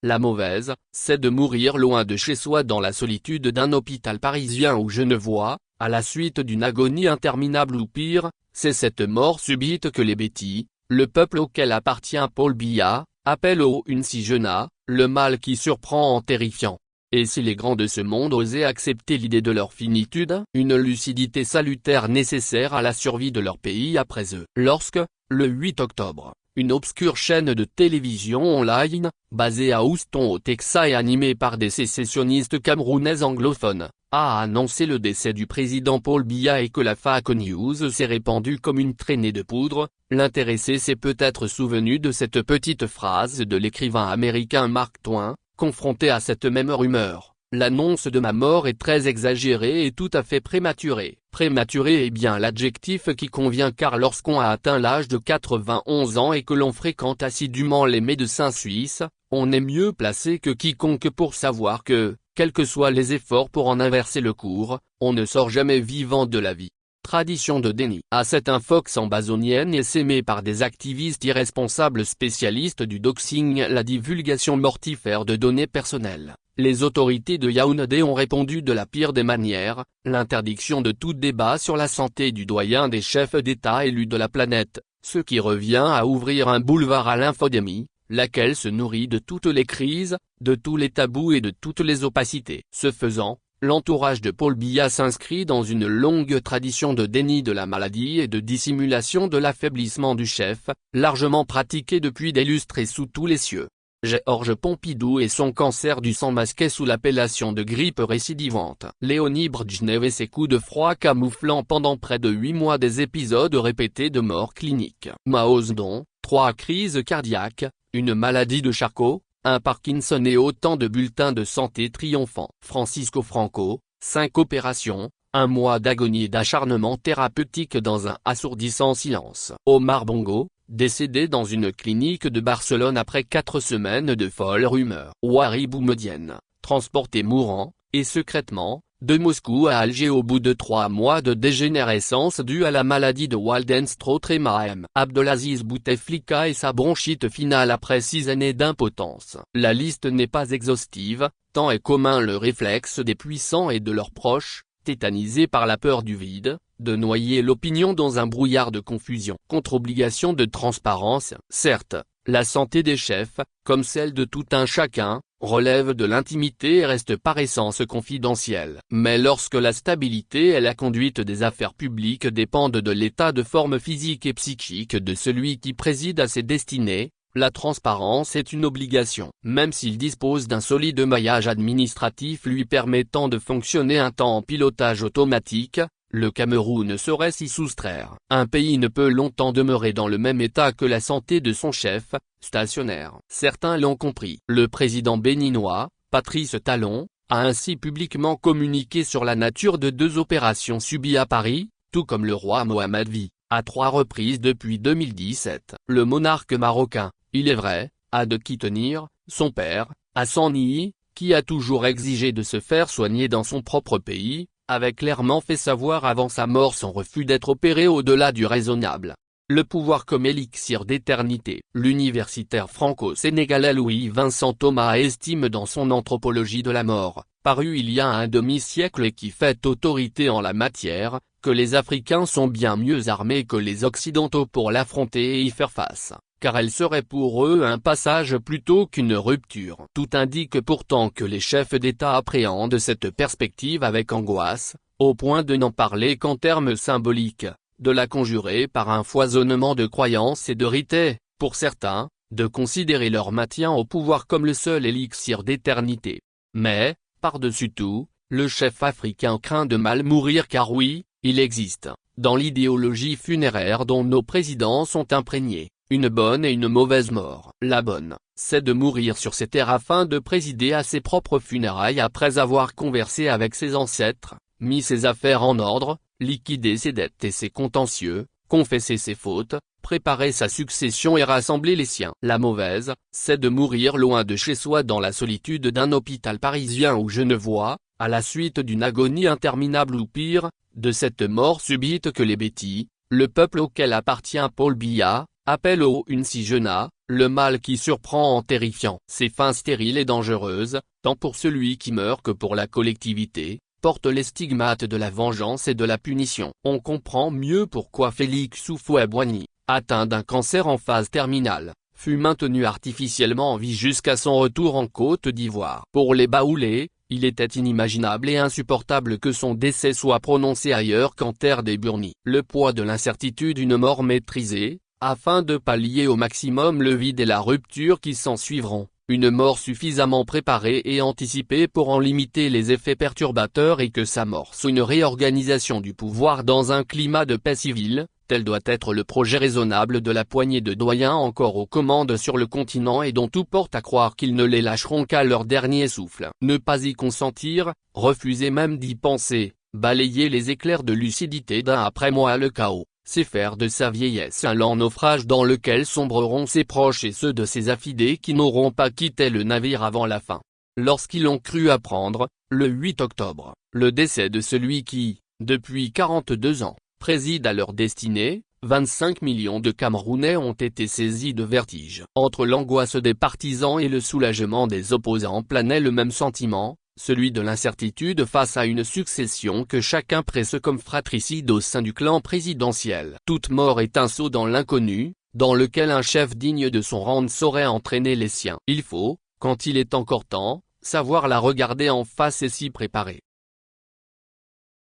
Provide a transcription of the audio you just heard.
La mauvaise, c'est de mourir loin de chez soi dans la solitude d'un hôpital parisien ou genevois, à la suite d'une agonie interminable ou pire, c'est cette mort subite que les bêtis, le peuple auquel appartient Paul Biya, appellent au Unsijena, le mal qui surprend en terrifiant. Et si les grands de ce monde osaient accepter l'idée de leur finitude, une lucidité salutaire nécessaire à la survie de leur pays après eux. Lorsque, le 8 octobre, une obscure chaîne de télévision online, basée à Houston au Texas et animée par des sécessionnistes camerounais anglophones, a annoncé le décès du président Paul Biya et que la fake news s'est répandue comme une traînée de poudre, l'intéressé s'est peut-être souvenu de cette petite phrase de l'écrivain américain Mark Twain, confronté à cette même rumeur. L'annonce de ma mort est très exagérée et tout à fait prématurée. Prématuré est bien l'adjectif qui convient car lorsqu'on a atteint l'âge de 91 ans et que l'on fréquente assidûment les médecins suisses, on est mieux placé que quiconque pour savoir que, quels que soient les efforts pour en inverser le cours, on ne sort jamais vivant de la vie. Tradition de déni. À cette infox ambazonienne et sémée par des activistes irresponsables spécialistes du doxing, la divulgation mortifère de données personnelles. Les autorités de Yaoundé ont répondu de la pire des manières, l'interdiction de tout débat sur la santé du doyen des chefs d'État élus de la planète, ce qui revient à ouvrir un boulevard à l'infodémie, laquelle se nourrit de toutes les crises, de tous les tabous et de toutes les opacités. Ce faisant, l'entourage de Paul Biya s'inscrit dans une longue tradition de déni de la maladie et de dissimulation de l'affaiblissement du chef, largement pratiquée depuis des lustres et sous tous les cieux. Georges Pompidou et son cancer du sang masqué sous l'appellation de grippe récidivante. Léonie Brejnev et ses coups de froid camouflant pendant près de 8 mois des épisodes répétés de mort clinique. Mao Zedong, 3 crises cardiaques, une maladie de Charcot, un Parkinson et autant de bulletins de santé triomphants. Francisco Franco, 5 opérations, 1 mois d'agonie et d'acharnement thérapeutique dans un assourdissant silence. Omar Bongo, décédé dans une clinique de Barcelone après 4 semaines de folles rumeurs. Wari Boumedienne, transporté mourant, et secrètement, de Moscou à Alger au bout de 3 mois de dégénérescence due à la maladie de Waldenström-Mahem. Abdelaziz Bouteflika et sa bronchite finale après 6 années d'impotence. La liste n'est pas exhaustive, tant est commun le réflexe des puissants et de leurs proches, tétanisés par la peur du vide, de noyer l'opinion dans un brouillard de confusion. Contre-obligation de transparence. Certes, la santé des chefs, comme celle de tout un chacun, relève de l'intimité et reste par essence confidentielle. Mais lorsque la stabilité et la conduite des affaires publiques dépendent de l'état de forme physique et psychique de celui qui préside à ses destinées, la transparence est une obligation. Même s'il dispose d'un solide maillage administratif lui permettant de fonctionner un temps en pilotage automatique, le Cameroun ne saurait s'y soustraire. Un pays ne peut longtemps demeurer dans le même état que la santé de son chef, stationnaire. Certains l'ont compris. Le président béninois, Patrice Talon, a ainsi publiquement communiqué sur la nature de 2 opérations subies à Paris, tout comme le roi Mohammed V, à 3 reprises depuis 2017. Le monarque marocain, il est vrai, a de qui tenir, son père, Hassan II, qui a toujours exigé de se faire soigner dans son propre pays, avait clairement fait savoir avant sa mort son refus d'être opéré au-delà du raisonnable. Le pouvoir comme élixir d'éternité. L'universitaire franco-sénégalais Louis-Vincent Thomas estime dans son Anthropologie de la mort, paru il y a un demi-siècle et qui fait autorité en la matière, que les Africains sont bien mieux armés que les Occidentaux pour l'affronter et y faire face, car elle serait pour eux un passage plutôt qu'une rupture. Tout indique pourtant que les chefs d'État appréhendent cette perspective avec angoisse, au point de n'en parler qu'en termes symboliques, de la conjurer par un foisonnement de croyances et de rites, pour certains, de considérer leur maintien au pouvoir comme le seul élixir d'éternité. Mais, par-dessus tout, le chef africain craint de mal mourir car oui, il existe, dans l'idéologie funéraire dont nos présidents sont imprégnés, une bonne et une mauvaise mort. La bonne, c'est de mourir sur ses terres afin de présider à ses propres funérailles après avoir conversé avec ses ancêtres, mis ses affaires en ordre, liquidé ses dettes et ses contentieux, confessé ses fautes, préparé sa succession et rassembler les siens. La mauvaise, c'est de mourir loin de chez soi dans la solitude d'un hôpital parisien ou genevois, à la suite d'une agonie interminable ou pire, de cette mort subite que les bêtis, le peuple auquel appartient Paul Biya, appellent au Unsijena, le mal qui surprend en terrifiant. Ces fins stériles et dangereuses, tant pour celui qui meurt que pour la collectivité, portent les stigmates de la vengeance et de la punition. On comprend mieux pourquoi Félix Houphouët-Boigny, atteint d'un cancer en phase terminale, fut maintenu artificiellement en vie jusqu'à son retour en Côte d'Ivoire. Pour les Baoulés, il était inimaginable et insupportable que son décès soit prononcé ailleurs qu'en terre des Burnis. Le poids de l'incertitude d'une mort maîtrisée, afin de pallier au maximum le vide et la rupture qui s'en suivront, une mort suffisamment préparée et anticipée pour en limiter les effets perturbateurs et que s'amorce une réorganisation du pouvoir dans un climat de paix civile, tel doit être le projet raisonnable de la poignée de doyens encore aux commandes sur le continent et dont tout porte à croire qu'ils ne les lâcheront qu'à leur dernier souffle. Ne pas y consentir, refuser même d'y penser, balayer les éclairs de lucidité d'un après-moi le chaos, c'est faire de sa vieillesse un lent naufrage dans lequel sombreront ses proches et ceux de ses affidés qui n'auront pas quitté le navire avant la fin. Lorsqu'ils ont cru apprendre, le 8 octobre, le décès de celui qui, depuis 42 ans, préside à leur destinée, 25 millions de Camerounais ont été saisis de vertige. Entre l'angoisse des partisans et le soulagement des opposants planait le même sentiment, celui de l'incertitude face à une succession que chacun presse comme fratricide au sein du clan présidentiel. Toute mort est un saut dans l'inconnu, dans lequel un chef digne de son rang ne saurait entraîner les siens. Il faut, quand il est encore temps, savoir la regarder en face et s'y préparer.